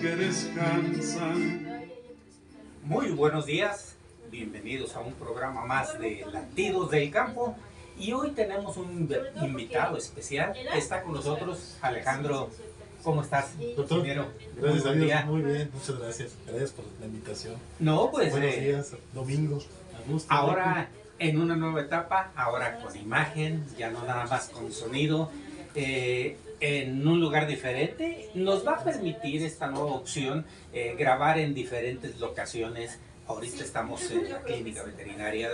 que descansan. Muy buenos días, bienvenidos a un programa más de Latidos del Campo. Y hoy tenemos un invitado especial. Está con nosotros Alejandro. ¿Cómo estás, doctor? Ingeniero? Gracias a Dios, muy bien, muchas gracias. Gracias por la invitación. No, pues buenos días, domingo, a gusto. Ahora en una nueva etapa, ahora con imagen, ya no nada más con sonido, en un lugar diferente. Nos va a permitir esta nueva opción grabar en diferentes locaciones. Ahorita estamos en la clínica veterinaria,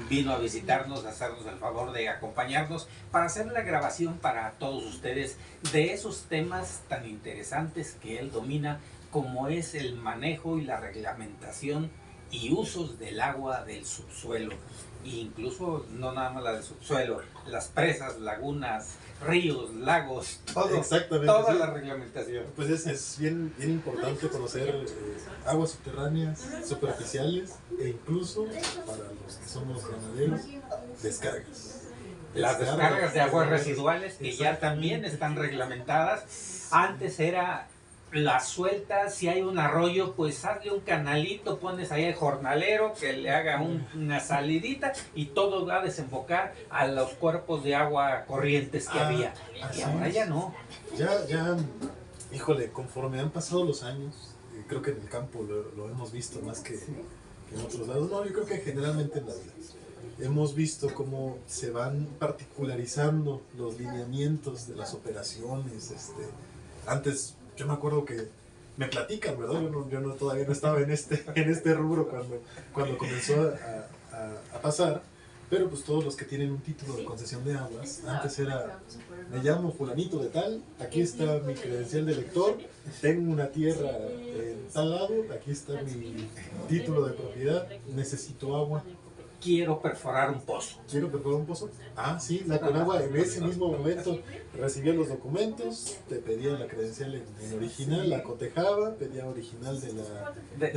vino a visitarnos, a hacernos el favor de acompañarnos para hacer la grabación para todos ustedes de esos temas tan interesantes que él domina, como es el manejo y la reglamentación y usos del agua del subsuelo. E incluso no nada más la del subsuelo, las presas, lagunas, ríos, lagos, todo, exactamente, toda sí. La reglamentación. Pues es bien importante conocer aguas subterráneas, superficiales e incluso para los que somos ganaderos, descargas. Las descargas de aguas residuales que ya también están reglamentadas. Antes era las sueltas, si hay un arroyo, pues hazle un canalito, pones ahí el jornalero que le haga una salidita y todo va a desembocar a los cuerpos de agua corrientes que había. Y ahora ya no. Ya, híjole, conforme han pasado los años, creo que en el campo lo hemos visto más que en otros lados. No, yo creo que generalmente en la vida hemos visto cómo se van particularizando los lineamientos de las operaciones. Antes, yo me acuerdo que me platican, ¿verdad? Yo todavía no estaba en este rubro cuando comenzó a pasar, pero pues todos los que tienen un título de concesión de aguas, antes era, me llamo fulanito de tal, aquí está mi credencial de lector, tengo una tierra en tal lado, aquí está mi título de propiedad, necesito agua. Quiero perforar un pozo. ¿Quiero perforar un pozo? Ah, sí, la Conagua en ese mismo momento recibía los documentos, te pedía la credencial en original, la cotejaba, pedía original de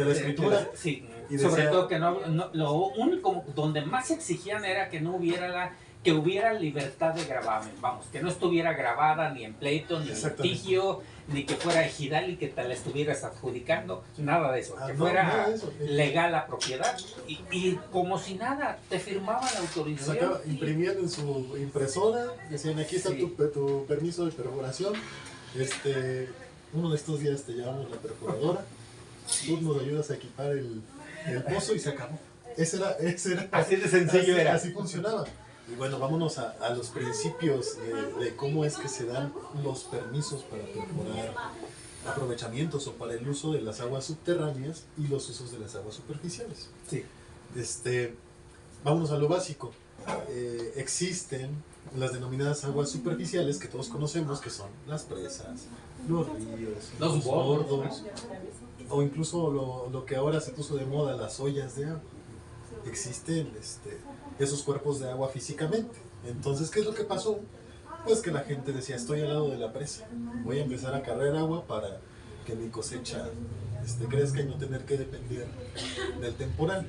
la escritura. Sí, y sobre decía, todo que no, lo único donde más exigían era que no hubiera que hubiera libertad de gravamen, vamos, que no estuviera grabada ni en pleito, ni en litigio, ni que fuera ejidal y que te la estuvieras adjudicando, nada de eso, que fuera legal la propiedad y como si nada, te firmaban la autorización. Imprimían en su impresora, decían aquí está tu permiso de perforación, uno de estos días te llevamos la perforadora, tú nos ayudas a equipar el pozo y se acabó. Ese era así de sencillo era. Así funcionaba. Y bueno, vámonos a los principios de cómo es que se dan los permisos para perforar aprovechamientos o para el uso de las aguas subterráneas y los usos de las aguas superficiales. Sí. Vámonos a lo básico. Existen las denominadas aguas superficiales que todos conocemos, que son las presas, los ríos, los bordos, o incluso lo que ahora se puso de moda, las ollas de agua. Existen esos cuerpos de agua físicamente. Entonces, ¿qué es lo que pasó? Pues que la gente decía, estoy al lado de la presa, voy a empezar a cargar agua para que mi cosecha crezca y no tener que depender del temporal.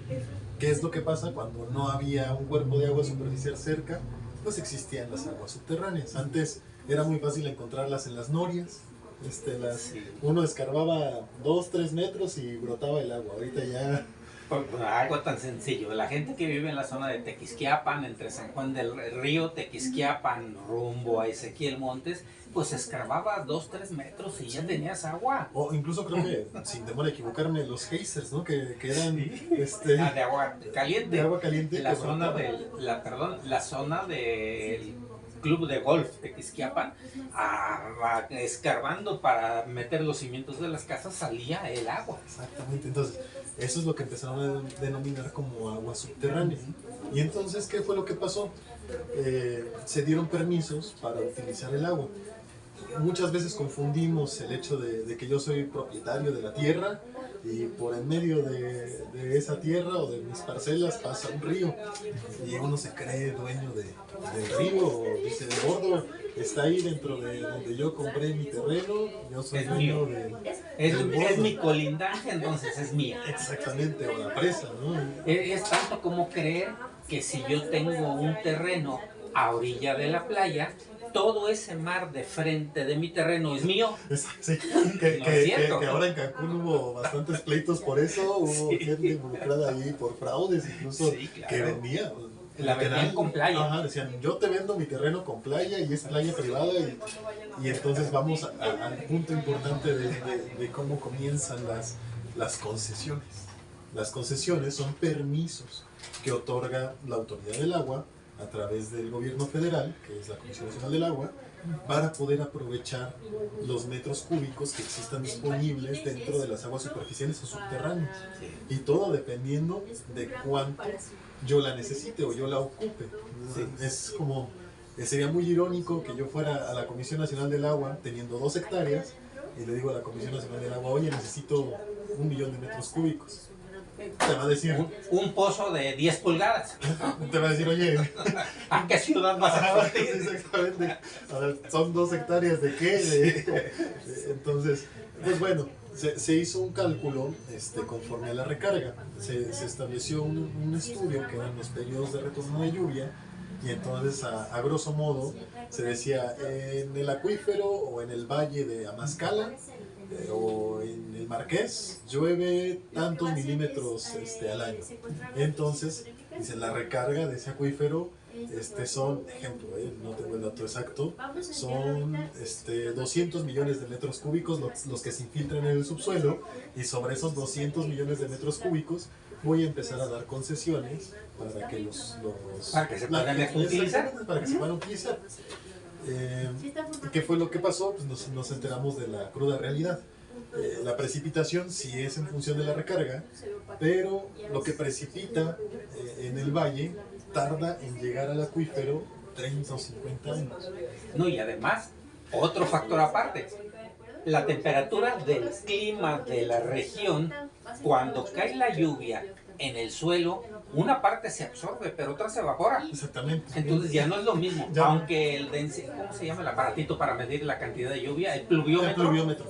¿Qué es lo que pasa cuando no había un cuerpo de agua superficial cerca? Pues existían las aguas subterráneas. Antes era muy fácil encontrarlas en las norias. Uno escarbaba 2-3 metros y brotaba el agua. Ahorita ya... Algo tan sencillo, la gente que vive en la zona de Tequisquiapan, entre San Juan del Río, Tequisquiapan, rumbo a Ezequiel Montes, pues escarbaba 2-3 metros y ya tenías agua. O incluso creo que, sin temor a equivocarme, los geysers, ¿no? Que eran de agua caliente. De agua caliente. La zona del club de golf de Tequisquiapan, escarbando para meter los cimientos de las casas, salía el agua. Exactamente, entonces eso es lo que empezaron a denominar como agua subterránea. Y entonces, ¿qué fue lo que pasó? Se dieron permisos para utilizar el agua. Muchas veces confundimos el hecho de que yo soy propietario de la tierra y por en medio de esa tierra o de mis parcelas pasa un río y uno se cree dueño del río o dice, el bordo está ahí dentro de donde yo compré mi terreno, yo soy dueño del bordo. Es mi colindaje, entonces es mía. Exactamente, o la presa, ¿no? Es tanto como creer que si yo tengo un terreno a orilla de la playa, todo ese mar de frente de mi terreno es mío. Sí, No es cierto. que ahora en Cancún hubo bastantes pleitos por eso, hubo Sí. gente involucrada ahí por fraudes, incluso Sí, claro. que vendía. La vendían con playa. Ajá, decían, yo te vendo mi terreno con playa y es playa privada y entonces vamos al punto importante de cómo comienzan las concesiones. Las concesiones son permisos que otorga la Autoridad del Agua a través del gobierno federal, que es la Comisión Nacional del Agua, para poder aprovechar los metros cúbicos que existan disponibles dentro de las aguas superficiales o subterráneas. Y todo dependiendo de cuánto yo la necesite o yo la ocupe. Sí. Es como, sería muy irónico que yo fuera a la Comisión Nacional del Agua teniendo 2 hectáreas y le digo a la Comisión Nacional del Agua, oye, necesito 1 millón de metros cúbicos. Te va a decir, Un pozo de 10 pulgadas. te va a decir, oye, ¿A qué ciudad vas a ajá, sí, partir? exactamente. A ver, son 2 hectáreas de qué. Entonces, pues bueno, se hizo un cálculo conforme a la recarga. Se estableció un estudio que eran los periodos de retorno de lluvia. Y entonces, a grosso modo, se decía en el acuífero o en el valle de Amazcala o en el Marqués llueve tantos milímetros al año. Entonces, dice, la recarga de ese acuífero son, ejemplo, no tengo el dato exacto, son 200 millones de metros cúbicos los que se infiltran en el subsuelo, y sobre esos 200 millones de metros cúbicos voy a empezar a dar concesiones para que Para que se puedan utilizar. Para que se puedan utilizar. ¿Qué fue lo que pasó? Pues nos enteramos de la cruda realidad. La precipitación sí es en función de la recarga, pero lo que precipita en el valle tarda en llegar al acuífero 30 o 50 años. No, y además, otro factor aparte, la temperatura del clima de la región, cuando cae la lluvia en el suelo, una parte se absorbe, pero otra se evapora. Exactamente. Entonces ya no es lo mismo, Ya. aunque ¿cómo se llama el aparatito para medir la cantidad de lluvia? El pluviómetro. El pluviómetro.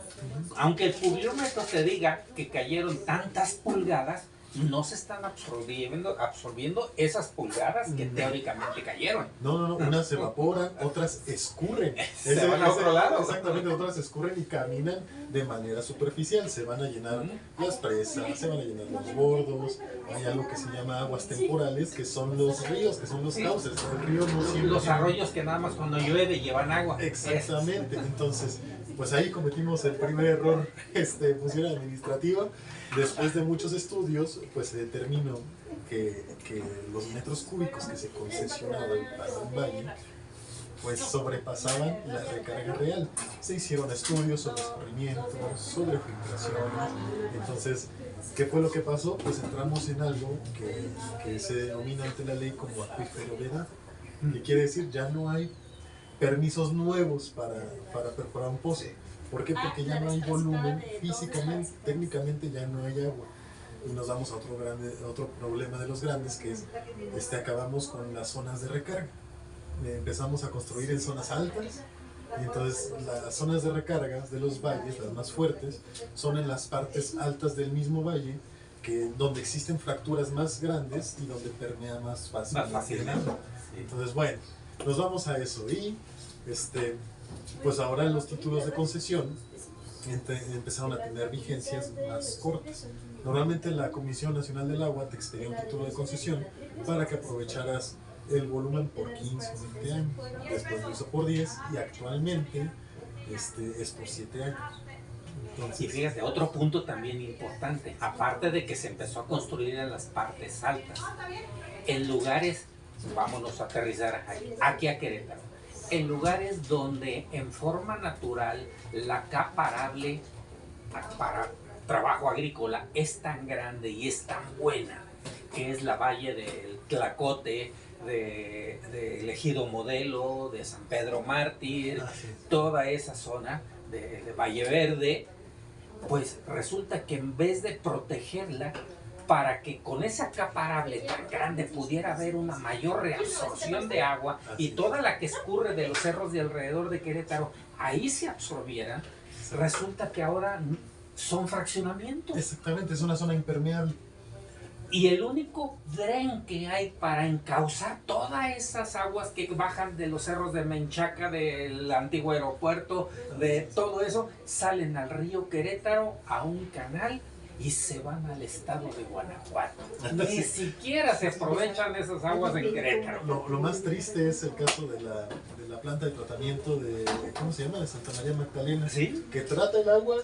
Aunque el pluviómetro te diga que cayeron tantas pulgadas, no se están absorbiendo esas pulgadas que teóricamente cayeron. No, unas se evaporan, otras escurren. Se van a otro lado. Exactamente, otras escurren y caminan de manera superficial. Se van a llenar las presas, se van a llenar los bordos. Hay algo que se llama aguas temporales, que son los ríos, que son los cauces. El río no siempre Los tiene- arroyos que nada más cuando llueve llevan agua. Exactamente, entonces, pues ahí cometimos el primer error en función administrativa. Después de muchos estudios, pues se determinó que los metros cúbicos que se concesionaban para un valle, pues sobrepasaban la recarga real. Se hicieron estudios sobre escurrimientos, sobre filtraciones. Entonces, ¿qué fue lo que pasó? Pues entramos en algo que se denomina ante la ley como acuífero vedado. ¿Qué quiere decir? Ya no hay permisos nuevos para perforar un pozo. ¿Por qué? Porque ya no hay volumen físicamente, técnicamente ya no hay agua. Y nos vamos a otro problema de los grandes, que es, acabamos con las zonas de recarga. Empezamos a construir en zonas altas, y entonces las zonas de recarga de los valles, las más fuertes, son en las partes altas del mismo valle, donde existen fracturas más grandes y donde permea más fácilmente. Entonces, bueno, nos vamos a eso. Y pues ahora los títulos de concesión empezaron a tener vigencias más cortas. Normalmente la Comisión Nacional del Agua te expedía un título de concesión para que aprovecharas el volumen por 15 o 20 años. Después lo hizo por 10 y actualmente es por 7 años. Entonces, Y fíjate, otro punto también importante, aparte de que se empezó a construir en las partes altas, en lugares, vámonos a aterrizar aquí a Querétaro, en lugares donde en forma natural la caparable para trabajo agrícola es tan grande y es tan buena, que es la valle del Tlacote, de Ejido Modelo, de San Pedro Mártir, toda esa zona de Valle Verde, pues resulta que en vez de protegerla, para que con esa acaparable tan grande pudiera haber una mayor reabsorción de agua y toda la que escurre de los cerros de alrededor de Querétaro, ahí se absorbiera, resulta que ahora son fraccionamientos. Exactamente, es una zona impermeable. Y el único dren que hay para encauzar todas esas aguas que bajan de los cerros de Menchaca, del antiguo aeropuerto, de todo eso, salen al río Querétaro, a un canal, y se van al estado de Guanajuato. Ni siquiera se aprovechan esas aguas en Querétaro. Lo más triste es el caso de la planta de tratamiento de, ¿cómo se llama? De Santa María Magdalena. ¿Sí? Que trata el agua,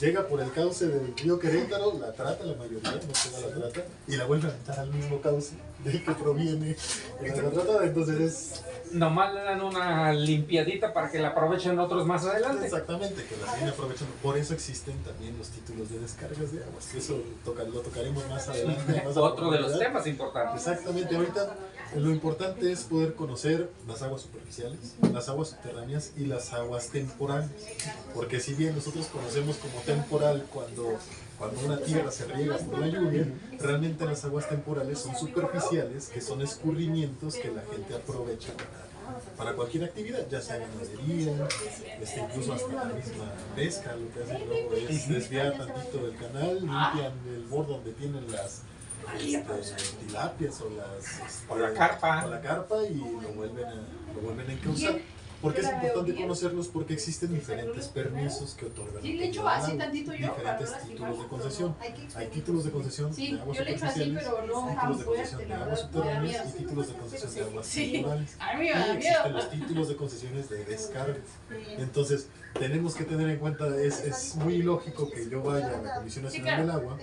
llega por el cauce del río Querétaro, la trata, la mayoría, no toda la trata, y la vuelve a aventar al mismo cauce del que proviene la tratada. Entonces es... Nomás le dan una limpiadita para que la aprovechen otros más adelante. Exactamente, que la siguen aprovechando. Por eso existen también los títulos de descargas de aguas. Eso lo tocaremos más adelante. Más Otro de los temas importantes. Exactamente, ahorita lo importante es poder conocer las aguas superficiales, las aguas subterráneas y las aguas temporales. Porque si bien nosotros conocemos como temporal cuando una tierra se riega por la lluvia, realmente las aguas temporales son superficiales, que son escurrimientos que la gente aprovecha para cualquier actividad, ya sea ganadería, incluso hasta la misma pesca. Lo que hacen luego es desviar tantito del canal, limpian el borde donde tienen las tilapias o la carpa y lo vuelven a encauzar. Porque es importante conocerlos, porque existen diferentes permisos que otorgan diferentes títulos de concesión. Hay títulos de concesión de aguas superficiales, títulos de concesión de aguas subterráneas y títulos de concesión de aguas temporales. Y existen los títulos de concesiones de descarga. Entonces, tenemos que tener en cuenta, es muy lógico que yo vaya a la Comisión Nacional del Agua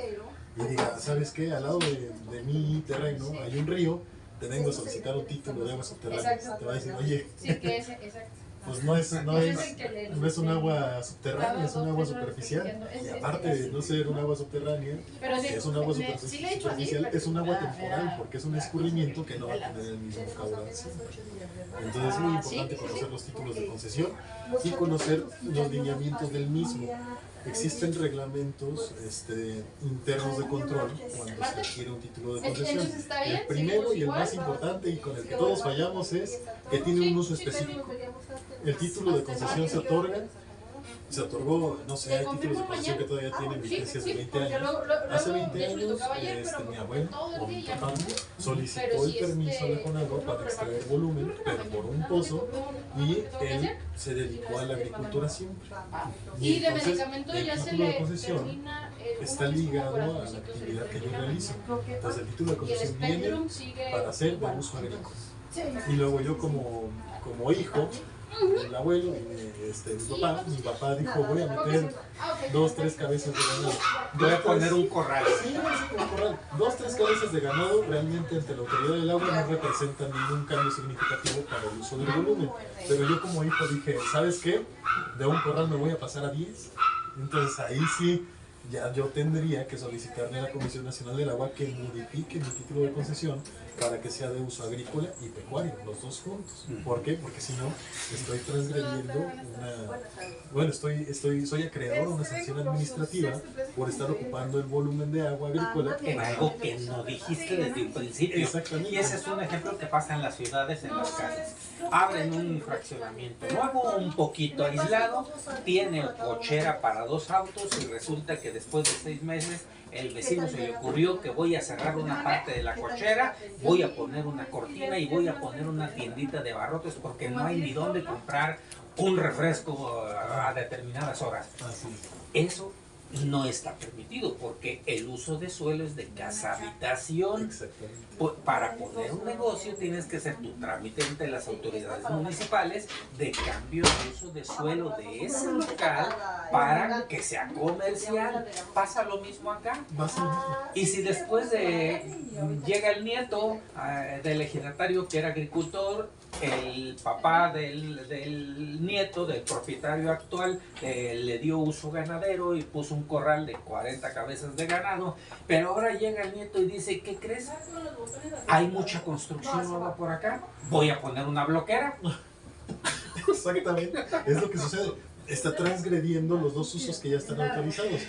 y diga, ¿sabes qué? Al lado de mi terreno hay un río, te vengo a solicitar un título de aguas subterráneas. Te va a decir, oye, pues no es un agua subterránea, es un agua superficial. Y aparte de no ser un agua subterránea, que es un agua superficial, es un agua temporal, porque es un escurrimiento que no va a tener el mismo caudal siempre. Entonces es muy importante conocer los títulos de concesión y conocer los lineamientos del mismo. Existen reglamentos internos de control cuando se adquiere un título de concesión. El primero y el más importante, y con el que todos fallamos, es que tiene un uso específico. El título de concesión se otorgó, no sé, hay títulos de concesión que todavía tienen vigencias de 20 años. Hace 20 años, mi abuelo o mi papá solicitó el permiso a la Conagua para extraer volumen, pero por un pozo, y él se dedicó a la agricultura siempre. Y entonces, el título de concesión está ligado a la actividad que yo realizo. Entonces, el título de concesión viene para hacer de uso agrícola. Y luego yo como hijo, el abuelo y mi papá dijo, voy a meter 2, 3 cabezas de ganado. Voy a poner un corral. Sí, voy a hacer un corral. 2, 3 cabezas de ganado realmente ante la autoridad del agua no representan ningún cambio significativo para el uso del volumen. Pero yo como hijo dije, ¿sabes qué? De un corral me voy a pasar a 10. Entonces ahí sí, ya yo tendría que solicitarle a la Comisión Nacional del Agua que modifique mi título de concesión para que sea de uso agrícola y pecuario, los dos juntos. ¿Por qué? Porque si no, estoy transgrediendo soy acreedor de una sanción administrativa por estar ocupando el volumen de agua agrícola. En algo que no dijiste desde un principio. Exactamente. Y ese es un ejemplo que pasa en las ciudades, en las casas. Abren un fraccionamiento nuevo, un poquito aislado, tiene cochera para 2 autos y resulta que después de 6 meses el vecino se le ocurrió que voy a cerrar una parte de la cochera, voy a poner una cortina y voy a poner una tiendita de abarrotes porque no hay ni dónde comprar un refresco a determinadas horas. Eso no está permitido porque el uso de suelo es de casa habitación. Para poner un negocio tienes que hacer tu trámite ante las autoridades municipales de cambio de uso de suelo de ese local para que sea comercial. Pasa lo mismo acá. Y si después llega el nieto del ejidatario que era agricultor, el papá del nieto, del propietario actual, le dio uso ganadero y puso un corral de 40 cabezas de ganado, pero ahora llega el nieto y dice, ¿qué crees? Hay mucha construcción nueva por acá, voy a poner una bloquera. Exactamente, es lo que sucede. Está transgrediendo los dos usos que ya están autorizados.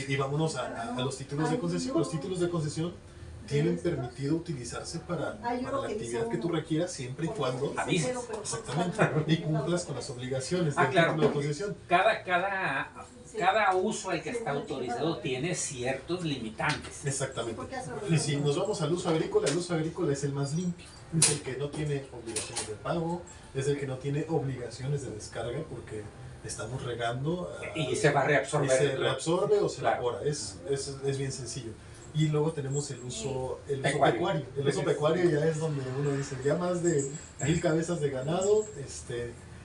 Y vámonos a los títulos de concesión. Los títulos de concesión tienen permitido utilizarse para la actividad que tú requieras siempre y cuando avises. exactamente y cumplas con las obligaciones del claro, título de concesión. Cada uso al que está autorizado tiene ciertos limitantes. Exactamente. Y si nos vamos al uso agrícola, el uso agrícola es el más limpio. Es el que no tiene obligaciones de pago, es el que no tiene obligaciones de descarga porque estamos regando y se va a reabsorber. Y se reabsorbe o se claro. evapora. Es bien sencillo. Y luego tenemos el uso pecuario. El uso pecuario ya es donde uno dice, ya más de 1000 cabezas de ganado,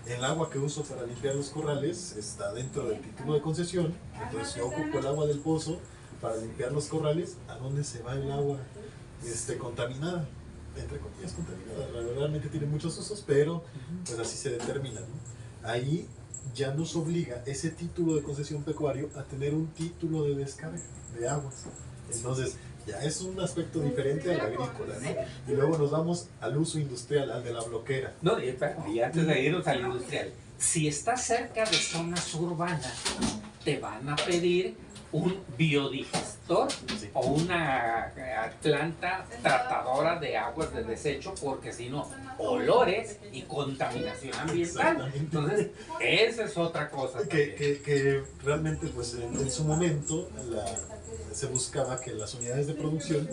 el agua que uso para limpiar los corrales está dentro del título de concesión. Entonces yo ocupo el agua del pozo para limpiar los corrales. ¿A dónde se va el agua contaminada? Entre comillas contaminada. Realmente tiene muchos usos, pero pues así se determina, ¿no? Ahí ya nos obliga ese título de concesión pecuario a tener un título de descarga de aguas. Entonces ya es un aspecto diferente al agrícola, ¿no? Y luego nos vamos al uso industrial, al de la bloquera. No, y antes de irnos al industrial, si estás cerca de zonas urbanas, te van a pedir un biodigestor o una planta tratadora de aguas de desecho, porque si no, olores y contaminación ambiental. Entonces, esa es otra cosa. Que realmente, pues en su momento, se buscaba que las unidades de producción,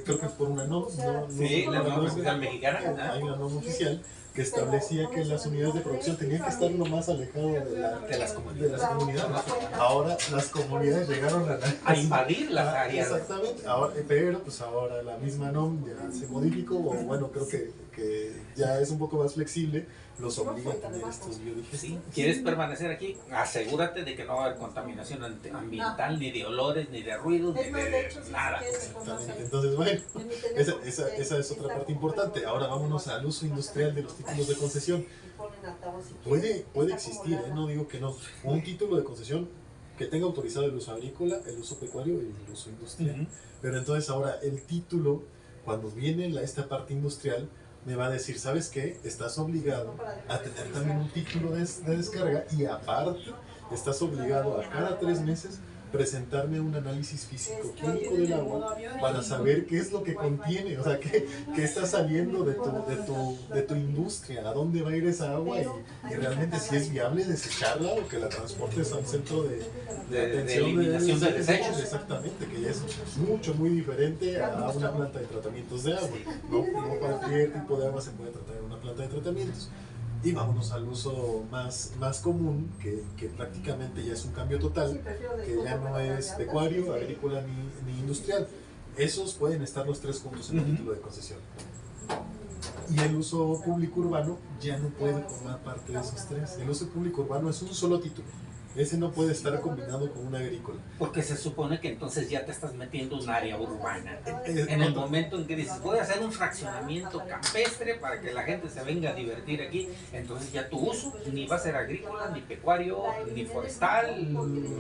creo que por una norma, la norma oficial mexicana, hay una norma oficial que establecía que las unidades de producción tenían que estar lo más alejado de las comunidades. Ahora las comunidades llegaron a invadir las áreas. Exactamente, pero pues ahora la misma NOM ya se modificó, o bueno, creo que ya es un poco más flexible, los obliga a tener estos biodigestos. Sí, ¿quieres permanecer aquí? Asegúrate de que no va a haber contaminación ambiental, ni de olores, ni de ruidos, ni de nada. Exactamente, entonces bueno, esa es otra parte importante. Ahora vámonos al uso industrial de los títulos de concesión. Puede existir, no digo que no, un título de concesión que tenga autorizado el uso agrícola, el uso pecuario y el uso industrial. Pero entonces ahora el título, cuando viene esta parte industrial, me va a decir, ¿sabes qué? Estás obligado a tener también un título de descarga y aparte estás obligado a cada 3 meses presentarme un análisis físico-químico del agua para saber qué es lo que contiene, o sea, qué está saliendo de tu industria, a dónde va a ir esa agua y realmente si es viable desecharla o que la transportes a un centro de eliminación de desechos. Exactamente, que ya es muy diferente a una planta de tratamientos de agua. No cualquier tipo de agua se puede tratar en una planta de tratamientos. Y vámonos al uso más común, que prácticamente ya es un cambio total, que ya no es pecuario, agrícola ni industrial. Esos pueden estar los 3 juntos en el título de concesión. Y el uso público urbano ya no puede formar parte de esos 3. El uso público urbano es un solo título. Ese no puede estar combinado con un agrícola. Porque se supone que entonces ya te estás metiendo en un área urbana. En el momento en que dices, voy a hacer un fraccionamiento campestre para que la gente se venga a divertir aquí, entonces ya tu uso ni va a ser agrícola, ni pecuario, ni forestal,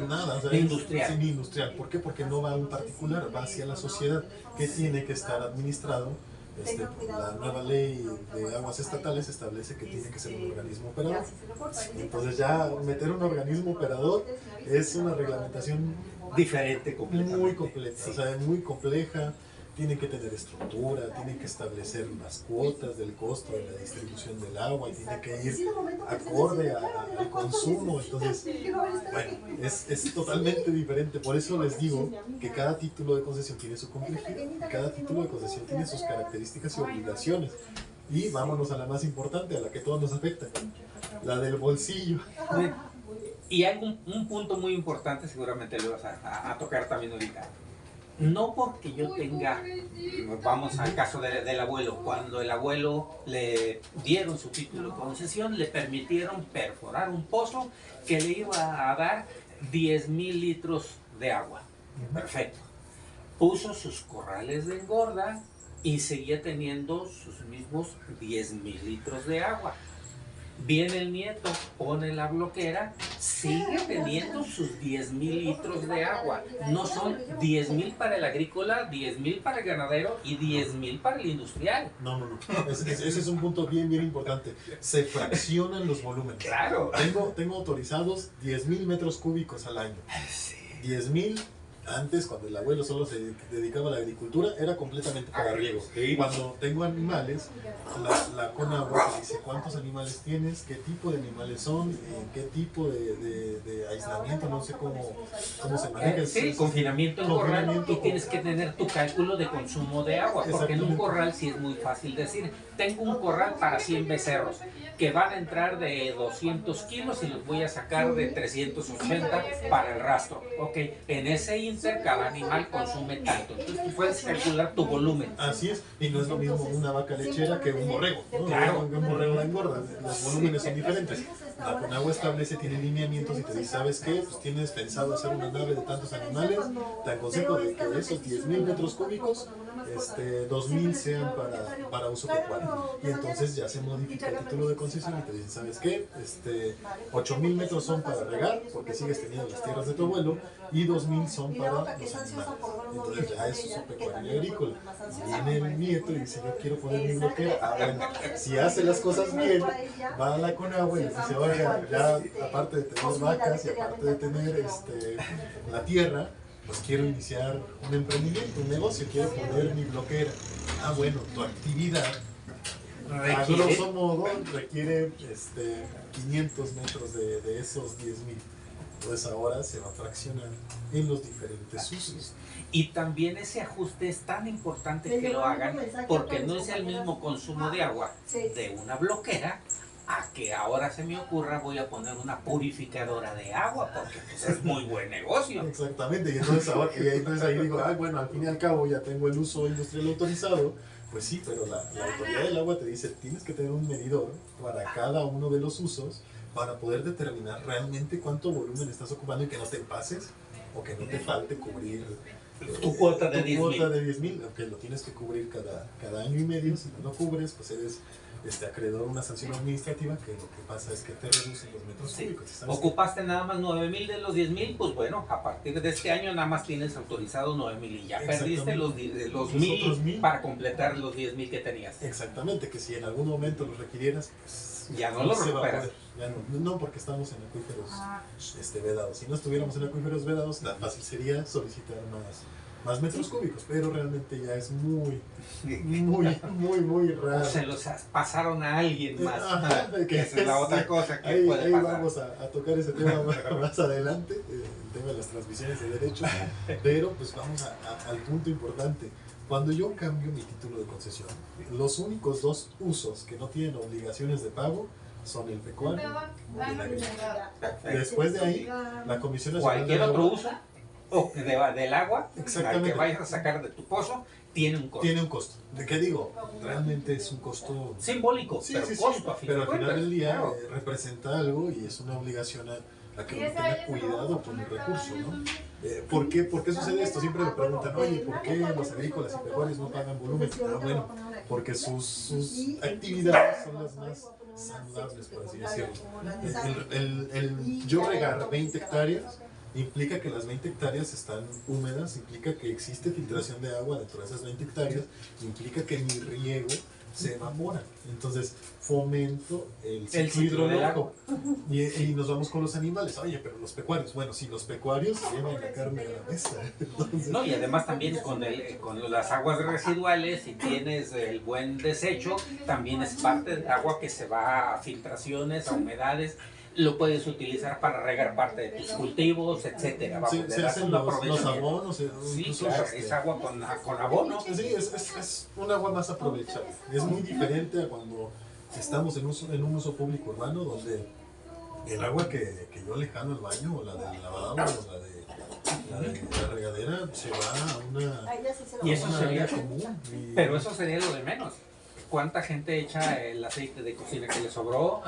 nada, ni industrial. Ni industrial. ¿Por qué? Porque no va a un particular, va hacia la sociedad, que tiene que estar administrado. La nueva ley de aguas estatales establece que tiene que ser un organismo operador. Entonces ya meter un organismo operador es una reglamentación diferente, muy completa, o sea, muy compleja. Tienen que tener estructura, tienen que establecer las cuotas del costo de la distribución del agua y tiene que ir acorde al consumo. Entonces, bueno, es totalmente diferente. Por eso les digo que cada título de concesión tiene su complejidad, cada título de concesión tiene sus características y obligaciones. Y vámonos a la más importante, a la que todos nos afecta, la del bolsillo. Y hay un punto muy importante, seguramente lo vas a tocar también ahorita. No porque yo tenga, vamos al caso del abuelo, cuando el abuelo le dieron su título de concesión, le permitieron perforar un pozo que le iba a dar 10,000 litros de agua. Perfecto. Puso sus corrales de engorda y seguía teniendo sus mismos 10,000 litros de agua. Viene el nieto, pone la bloquera, sigue teniendo sus 10,000 litros de agua. No son 10,000 para el agrícola, 10,000 para el ganadero y 10,000 para el industrial. No. Ese es un punto bien importante. Se fraccionan los volúmenes. Claro. Tengo autorizados 10,000 metros cúbicos al año. 10,000 Antes, cuando el abuelo solo se dedicaba a la agricultura, era completamente para riego. Cuando tengo animales, la Conagua te dice cuántos animales tienes, qué tipo de animales son, qué tipo de aislamiento, no sé cómo se maneja. Sí, confinamiento en corral, y tienes que tener tu cálculo de consumo de agua, porque en un corral sí es muy fácil decir, tengo un corral para 100 becerros, que van a entrar de 200 kilos y los voy a sacar de 380 para el rastro. Ok, en ese inter cada animal consume tanto, entonces tú puedes calcular tu volumen. Así es, y no es lo mismo una vaca lechera que un borrego, ¿no? Claro. Un borrego la engorda, los volúmenes son diferentes. La Conagua establece, tiene lineamientos y te dice, ¿sabes qué? Pues tienes pensado hacer una nave de tantos animales, te aconsejo de que de esos 10,000 metros cúbicos, 2,000 sean para uso pecuario. Y entonces ya se modifica el título de concesión y te dicen, ¿sabes qué? 8,000 metros son para regar, porque sigues teniendo las tierras de tu abuelo, y 2,000 son para los animales. Entonces ya es uso pecuario y agrícola. Y viene el nieto y dice, yo quiero poner mi bloquera. Ah, bueno, si hace las cosas bien, va a la Conagua y les dice, oiga, ya aparte de tener vacas y aparte de tener la tierra, pues quiero iniciar un emprendimiento, un negocio, quiero poner mi bloquera. Ah, bueno, tu actividad, a grosso modo, requiere 500 metros de esos 10,000. Entonces ahora se va a fraccionar en los diferentes usos. Y también ese ajuste es tan importante que lo hagan, porque no es el mismo consumo de agua de una bloquera a que ahora se me ocurra voy a poner una purificadora de agua, porque pues, es muy buen negocio. Exactamente, y entonces ahí digo, bueno, al fin y al cabo ya tengo el uso industrial autorizado. Pues sí, pero la autoridad del agua te dice, tienes que tener un medidor para cada uno de los usos para poder determinar realmente cuánto volumen estás ocupando y que no te pases o que no te falte cubrir tu cuota de 10,000, aunque lo tienes que cubrir cada año y medio. Si no lo cubres, pues eres acreedor a una sanción administrativa, que lo que pasa es que te reducen los metros cúbicos. Ocupaste nada más 9,000 de los 10,000, pues bueno, a partir de este año nada más tienes autorizado 9,000 y ya perdiste los 1,000 para completar los 10,000 que tenías. Exactamente, que si en algún momento los requirieras, pues ya no los recuperas. No, porque estamos en acuíferos vedados. Si no estuviéramos en acuíferos vedados, tan fácil sería solicitar más metros cúbicos, pero realmente ya es muy raro. Se los pasaron a alguien más. Que esa es la otra cosa que puede ahí pasar. vamos a tocar ese tema más adelante, el tema de las transmisiones de derechos, pero pues vamos al punto importante. Cuando yo cambio mi título de concesión, los únicos dos usos que no tienen obligaciones de pago son el pecuario y el agrícola. Después de ahí, la Comisión Nacional cualquier otro uso del agua al que vayas a sacar de tu pozo tiene un costo. Tiene un costo. ¿De qué digo? Realmente es un costo simbólico, sí, pero sí, costo, pero al final del día claro, representa algo y es una obligación a que uno tenga cuidado con el recurso, ¿no? ¿Por qué sucede esto? Siempre me preguntan, oye, ¿por qué los agrícolas y pecuarios no pagan volumen? Bueno, porque sus actividades son las más saludables, por así decirlo. El yo regar 20 hectáreas implica que las 20 hectáreas están húmedas, implica que existe filtración de agua dentro de esas 20 hectáreas, implica que mi riego se evapora. Entonces fomento el ciclo hidrológico. Y nos vamos con los animales. Oye, pero los pecuarios, bueno, si los pecuarios llevan la carne a la mesa. Entonces, no, y además también con las aguas residuales, si tienes el buen desecho, también es parte de agua que se va a filtraciones, a humedades. Lo puedes utilizar para regar parte de tus cultivos, etcétera. Sí, se hacen los abonos. Sí, claro, es agua con abono. Sí, es un agua más aprovechable. Es muy diferente a cuando estamos en un uso público urbano, donde el agua que yo le jalo al baño, o la del lavado, o la de la regadera, se va a una, y eso sería común. Pero eso sería lo de menos. ¿Cuánta gente echa el aceite de cocina que le sobró?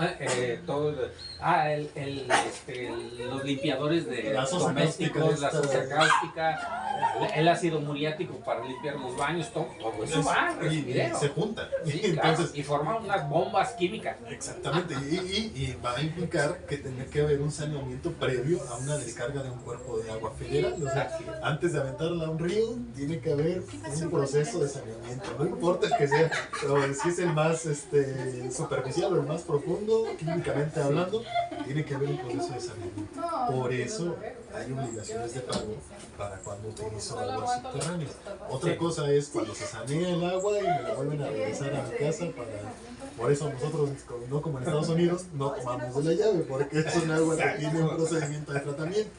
Los limpiadores de domésticos, la sosa cáustica, el ácido muriático para limpiar los baños, todo eso va y se juntan. Sí, entonces, y forman unas bombas químicas. Exactamente, y va a implicar que tenga que haber un saneamiento previo a una descarga de un cuerpo de agua federal. O sea, antes de aventarla a un río, tiene que haber un proceso de saneamiento. No importa el que sea, pero si es el más superficial o el más profundo, químicamente hablando, tiene que haber un proceso de saneamiento. Por eso hay obligaciones de pago para cuando utilizo aguas subterráneas. Otra Sí. cosa es cuando se sanea el agua y me la vuelven a regresar a mi casa para... Por eso nosotros, no como en Estados Unidos, no tomamos de la llave, porque es un agua que tiene un procedimiento de tratamiento.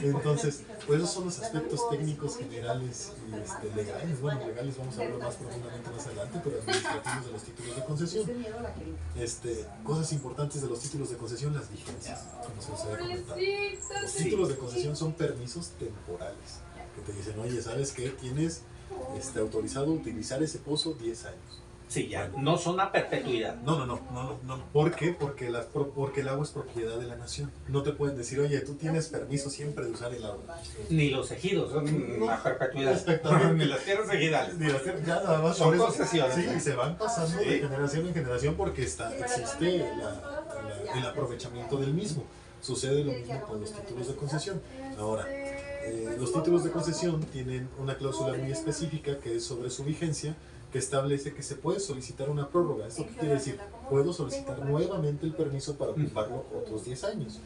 Entonces, pues esos son los aspectos técnicos generales y legales. Bueno, legales vamos a hablar más profundamente más adelante, pero administrativos de los títulos de concesión. Cosas importantes de los títulos de concesión, las vigencias, como se os había comentado. Los títulos de concesión son permisos temporales, que te dicen, oye, ¿sabes qué? Tienes autorizado utilizar ese pozo 10 años. Sí, ya, no son a perpetuidad. No. ¿Por qué? Porque el agua es propiedad de la nación. No te pueden decir, oye, tú tienes permiso siempre de usar el agua. Ni los ejidos son a perpetuidad. Exactamente. Ni las tierras ejidales. Ya nada más Son por eso. concesiones. Sí, y se van pasando Sí. de generación en generación porque existe el aprovechamiento del mismo. Sucede lo mismo con los títulos de concesión. Ahora, los títulos de concesión tienen una cláusula muy específica que es sobre su vigencia, que establece que se puede solicitar una prórroga. ¿Esto qué quiere decir? Puedo solicitar nuevamente el permiso para ocuparlo otros 10 años.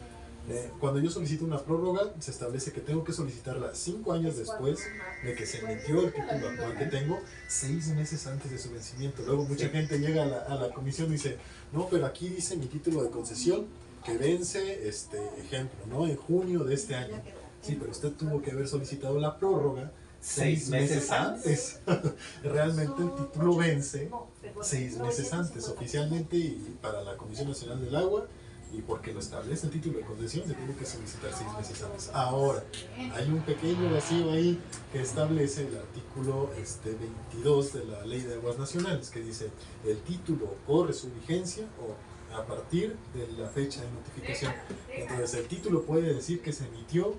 Cuando yo solicito una prórroga, se establece que tengo que solicitarla 5 años después de que se emitió el título actual que tengo, 6 meses antes de su vencimiento. Luego mucha gente llega a la comisión y dice, no, pero aquí dice mi título de concesión que vence, ejemplo, ¿no? En junio de este año. Sí, pero usted tuvo que haber solicitado la prórroga 6 meses antes. Realmente el título vence 6 meses antes oficialmente y para la Comisión Nacional del Agua, y porque lo establece el título de concesión se tiene que solicitar 6 meses antes. Ahora, hay un pequeño vacío ahí que establece el artículo 22 de la Ley de Aguas Nacionales, que dice, el título corre su vigencia a partir de la fecha de notificación. Entonces el título puede decir que se emitió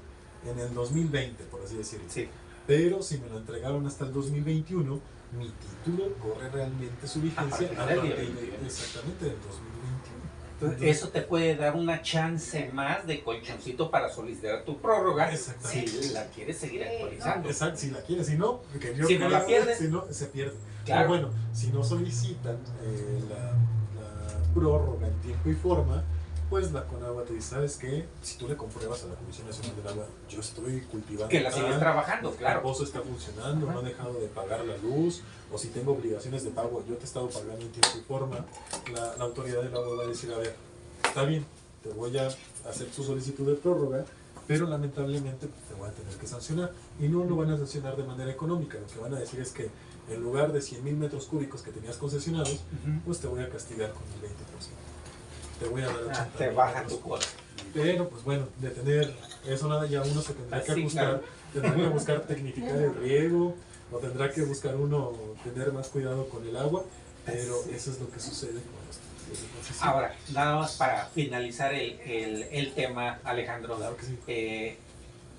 en el 2020, por así decirlo. Sí. Pero si me lo entregaron hasta el 2021, mi título corre realmente su vigencia A partir del exactamente del 2021. Entonces, eso te puede dar una chance más de colchoncito para solicitar tu prórroga si la quieres seguir actualizando. Exacto, si la quieres, si no, si no la pierdes, si no, se pierde. Claro. Pero bueno, si no solicitan la prórroga en tiempo y forma, pues la Conagua te dice, ¿sabes qué? Si tú le compruebas a la Comisión Nacional del Agua, yo estoy cultivando. que la sigues trabajando, claro. El pozo está funcionando, no he dejado de pagar la luz, o si tengo obligaciones de pago, yo te he estado pagando en tiempo y forma, la autoridad del agua va a decir, a ver, está bien, te voy a hacer tu solicitud de prórroga, pero lamentablemente pues, te voy a tener que sancionar. Y no lo van a sancionar de manera económica, lo que van a decir es que en lugar de 100,000 metros cúbicos que tenías concesionados, pues te voy a castigar con el 20%. Te voy a dar 80. Te baja tu cuota. Pero pues bueno, de tener eso nada, ya uno se tendrá que ajustar, claro. tendrá que buscar tecnificar el riego, o tendrá que buscar uno tener más cuidado con el agua, pero eso es lo que sucede con los títulos de concesión. Ahora, nada más para finalizar el tema, Alejandro, Claro que sí.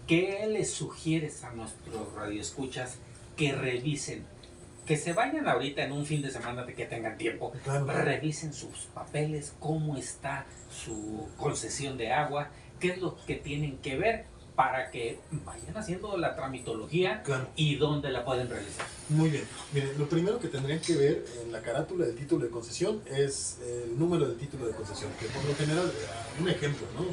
¿qué les sugieres a nuestros radioescuchas que revisen? Que se vayan ahorita en un fin de semana de que tengan tiempo, Claro. revisen sus papeles, cómo está su concesión de agua, qué es lo que tienen que ver para que vayan haciendo la tramitología Claro. y dónde la pueden realizar. Muy bien. Miren, lo primero que tendrían que ver en la carátula del título de concesión es el número del título de concesión, que por lo general, un ejemplo, ¿no?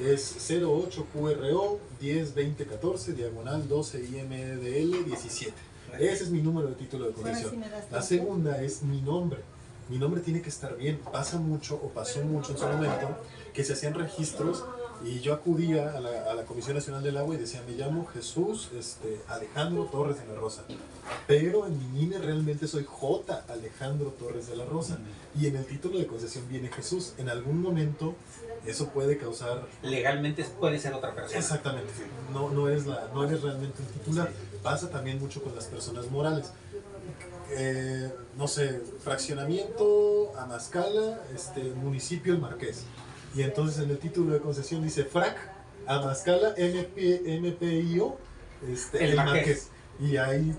Es 08 QRO 102014 diagonal 12 IMDL 17. Ese es mi número de título de concesión. La segunda es mi nombre. Mi nombre tiene que estar bien. Pasa mucho o pasó mucho en su momento que se hacían registros y yo acudía a la Comisión Nacional del Agua y decía, me llamo Jesús Alejandro Torres de la Rosa. Pero en mi INE realmente soy J. Alejandro Torres de la Rosa. Y en el título de concesión viene Jesús. En algún momento eso puede causar... Legalmente puede ser otra persona. Exactamente. No eres realmente el titular. Pasa también mucho con las personas morales. No sé, fraccionamiento Amascala, municipio El Marqués. Y entonces en el título de concesión dice FRAC, Amascala, MPIO, El Marqués. Y ahí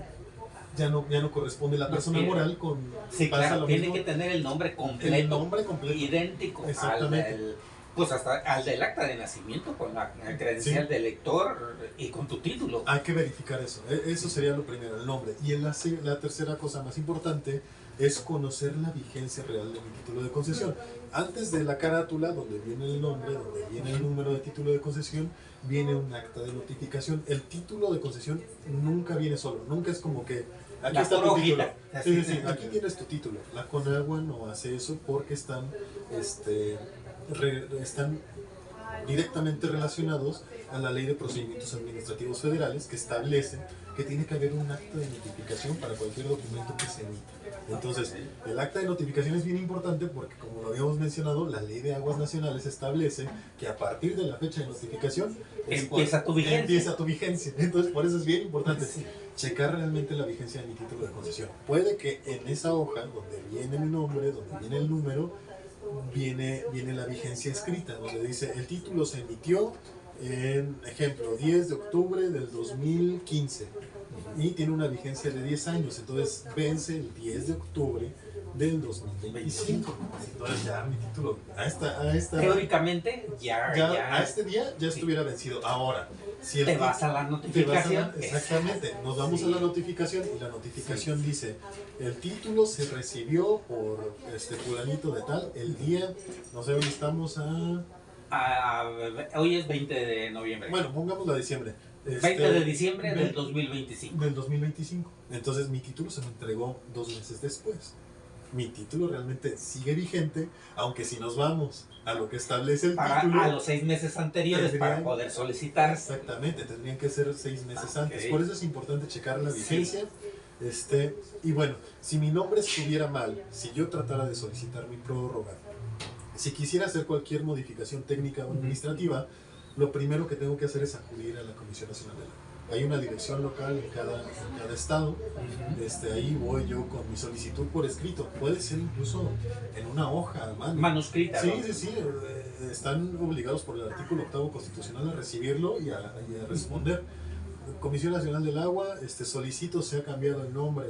ya no corresponde la persona moral con... Sí, pasa claro, lo tiene mismo. que tener el nombre completo, El nombre completo. idéntico Exactamente. Pues hasta al del acta de nacimiento, con la credencial Sí. de lector y con tu título. Hay que verificar eso. Eso sería lo primero, el nombre. Y la tercera cosa más importante es conocer la vigencia real de mi título de concesión. Antes de la carátula, donde viene el nombre, donde viene el número de título de concesión, viene un acta de notificación. El título de concesión nunca viene solo, nunca es como que aquí La está tu pura título. hojita. Sí, sí, sí, aquí tienes tu título. La Conagua no hace eso porque están directamente relacionados a la Ley de Procedimientos Administrativos Federales, que establece que tiene que haber un acta de notificación para cualquier documento que se emita. Entonces, el acta de notificación es bien importante porque, como lo habíamos mencionado, la Ley de Aguas Nacionales establece que a partir de la fecha de notificación Empieza tu vigencia. Empieza tu vigencia. Entonces, por eso es bien importante checar realmente la vigencia de mi título de concesión. Puede que en esa hoja, donde viene mi nombre, donde viene el número, viene la vigencia escrita, donde dice el título se emitió en, ejemplo, 10 de octubre del 2015 y tiene una vigencia de 10 años, entonces vence el 10 de octubre del 2025. Entonces ya mi título a esta Teóricamente, ya a este día ya estuviera vencido. Ahora, si te vas a la notificación. Exactamente, nos vamos a la notificación y la notificación dice el título se recibió por fulanito de tal el día, no sé, hoy estamos Hoy es 20 de noviembre. bueno, pongamos la diciembre. 20 de diciembre del 2025. Del 2025. Entonces mi título se me entregó 2 meses después. Mi título realmente sigue vigente, aunque si nos vamos a lo que establece el título... A los 6 meses anteriores para poder solicitar. Exactamente, tendrían que ser 6 meses antes. Ok. Por eso es importante checar la vigencia. Y bueno, si mi nombre estuviera mal, si yo tratara de solicitar mi prórroga, si quisiera hacer cualquier modificación técnica o administrativa, lo primero que tengo que hacer es acudir a la Comisión Nacional del Agua. Hay una dirección local en cada estado. Ahí voy yo con mi solicitud por escrito. Puede ser incluso en una hoja a mano. Manuscrita. Sí, ¿no? sí, sí. Están obligados por el artículo 8 constitucional a recibirlo y a responder. Comisión Nacional del Agua, solicito se ha cambiado el nombre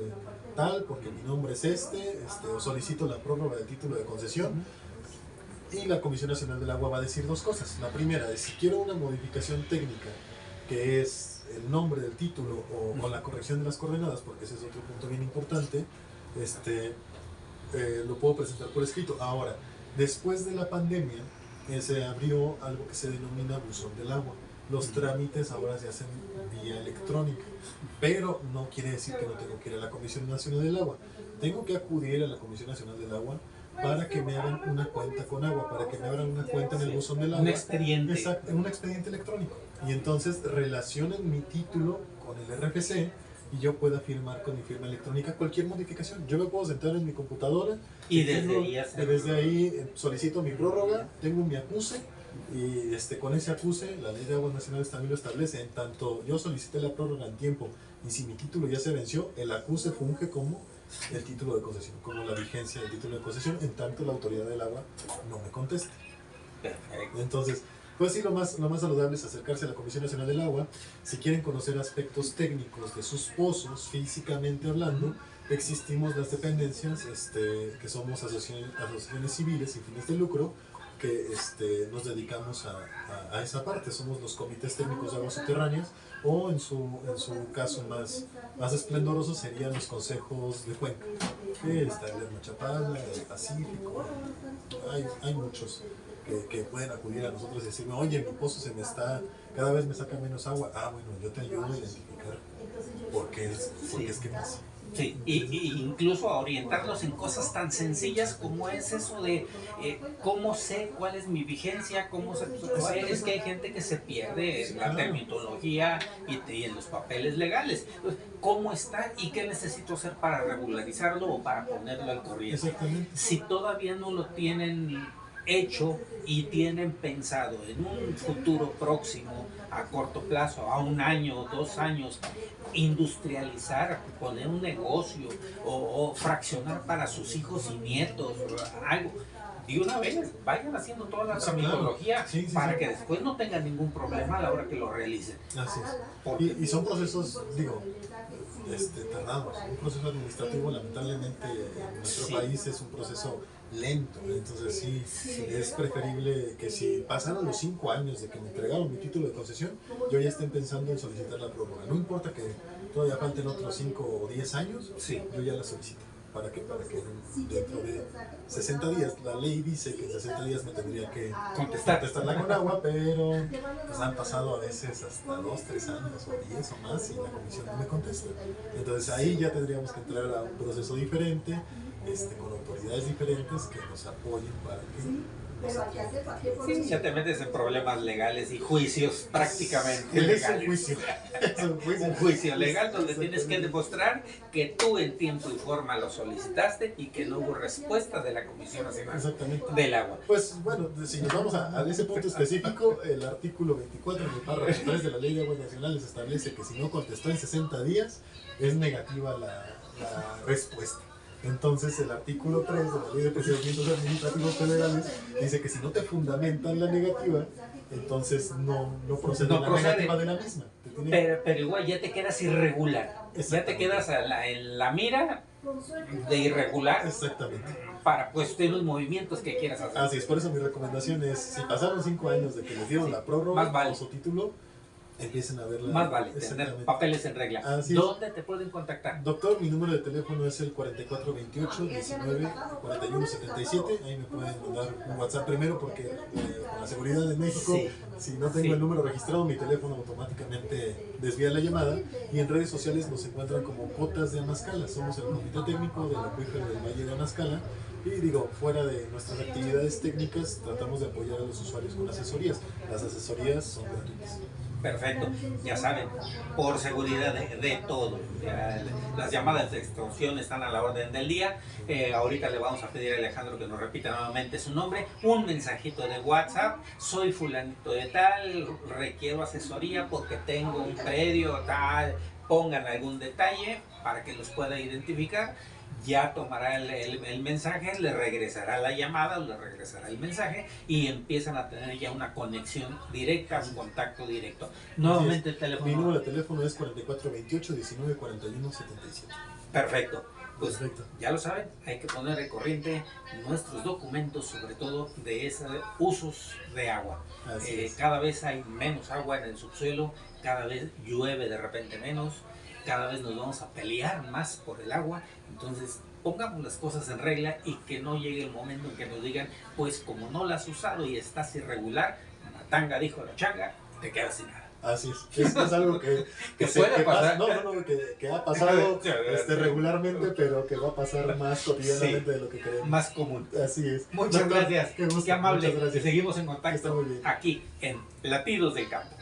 tal porque mi nombre es o solicito la prórroga del título de concesión. Y la Comisión Nacional del Agua va a decir 2 cosas. La primera es si quiero una modificación técnica, que es el nombre del título o la corrección de las coordenadas, porque ese es otro punto bien importante, lo puedo presentar por escrito. Ahora, después de la pandemia, se abrió algo que se denomina buzón del agua. Los trámites ahora se hacen vía electrónica, pero no quiere decir que no tengo que ir a la Comisión Nacional del Agua. Tengo que acudir a la Comisión Nacional del Agua para que me hagan una cuenta con agua, para que me abran una cuenta en el buzón del agua. Un expediente. Exacto, un expediente electrónico. Y entonces relacionan mi título con el RFC y yo pueda firmar con mi firma electrónica cualquier modificación. Yo me puedo sentar en mi computadora Y desde ahí solicito mi prórroga, tengo mi acuse y con ese acuse la Ley de Aguas Nacionales también lo establece. En tanto yo solicité la prórroga en tiempo y si mi título ya se venció, el acuse funge como el título de concesión, como la vigencia del título de concesión, en tanto la autoridad del agua no me conteste. Perfecto. Entonces, pues sí, lo más saludable es acercarse a la Comisión Nacional del Agua. Si quieren conocer aspectos técnicos de sus pozos, físicamente hablando, existimos las dependencias, que somos asociaciones civiles sin fines de lucro, que nos dedicamos a esa parte. Somos los comités técnicos de aguas subterráneas, o en su caso más esplendoroso serían los consejos de cuenca, que está el de Machapala, el Pacífico, hay muchos que pueden acudir a nosotros y decirme, oye, mi pozo cada vez me saca menos agua. Bueno, yo te ayudo a identificar por qué es que pasa. Sí, y incluso a orientarlos en cosas tan sencillas como es eso de cómo sé cuál es mi vigencia, es que hay gente que se pierde en la terminología y en los papeles legales. ¿Cómo está y qué necesito hacer para regularizarlo o para ponerlo al corriente? Exactamente. Si todavía no lo tienen hecho y tienen pensado en un futuro próximo, a corto plazo, a 1 año o 2 años, industrializar, poner un negocio o fraccionar para sus hijos y nietos, algo, de una vez vayan haciendo toda la tramitología para que después no tengan ningún problema a la hora que lo realicen. Así es. Y son procesos, tardados. Un proceso administrativo, lamentablemente, en nuestro país es un proceso lento. Entonces sí, es preferible que si pasaron los 5 años de que me entregaron mi título de concesión, yo ya esté pensando en solicitar la prórroga. No importa que todavía falten otros 5 o 10 años, Sí. yo ya la solicito. Para que dentro de 60 días, la ley dice que en 60 días me tendría que contestarla con agua, pero pues han pasado a veces hasta 2, 3 años o 10 o más y la comisión no me contesta. Entonces ahí ya tendríamos que entrar a un proceso diferente, con autoridades diferentes que nos apoyen para que Sí, ya te metes en problemas legales y juicios prácticamente es legales. un juicio. Es un juicio. Un juicio legal donde tienes que demostrar que tú en tiempo y forma lo solicitaste y que no hubo respuesta de la Comisión Nacional Exactamente. del Agua. Pues bueno, si nos vamos a ese punto específico, el artículo 24 del párrafo 3 de la Ley de Aguas Nacionales establece que si no contestó en 60 días, es negativa la respuesta. Entonces el artículo 3 de la Ley de Procedimientos Administrativos Federales dice que si no te fundamentan la negativa, entonces no procede la negativa de la misma. Pero igual ya te quedas irregular. Ya te quedas en la mira de irregular. Exactamente. Para pues tener los movimientos que quieras hacer. Así es, por eso mi recomendación es, si pasaron 5 años de que les dieron la prórroga más vale. o su título, empiecen a verla. Más vale tener papeles en regla. Así ¿Dónde te pueden contactar? Doctor, mi número de teléfono es el 4428-194177. Ahí me pueden mandar un WhatsApp primero porque con la seguridad de México, si no tengo el número registrado, mi teléfono automáticamente desvía la llamada. Y en redes sociales nos encuentran como Cotas de Amazcala. Somos el comité técnico del acuífero del Valle de Amazcala. Y digo, fuera de nuestras actividades técnicas, tratamos de apoyar a los usuarios con asesorías. Las asesorías son gratuitas. Perfecto, ya saben, por seguridad de todo. Ya, las llamadas de extorsión están a la orden del día. Ahorita le vamos a pedir a Alejandro que nos repita nuevamente su nombre. Un mensajito de WhatsApp: soy fulanito de tal, requiero asesoría porque tengo un predio tal. Pongan algún detalle para que los pueda identificar. Ya tomará el mensaje, le regresará la llamada o le regresará el mensaje y empiezan a tener ya una conexión directa, un contacto directo. Nuevamente el teléfono. Mi número de teléfono es 4428-194177. Perfecto. Pues Perfecto. ya lo saben, hay que poner al corriente nuestros documentos, sobre todo de esos usos de agua. Cada vez hay menos agua en el subsuelo, cada vez llueve de repente menos, cada vez nos vamos a pelear más por el agua. Entonces pongamos las cosas en regla y que no llegue el momento en que nos digan, pues como no la has usado y estás irregular, Matanga dijo la changa, te quedas sin nada. Así es algo que puede pasar. Que ha pasado regularmente, pero que va a pasar más cotidianamente de lo que creemos. Más común. Así es. Muchas gracias. Qué gusto. Qué amable. Muchas gracias. Seguimos en contacto Está muy bien. aquí en Latidos del Campo.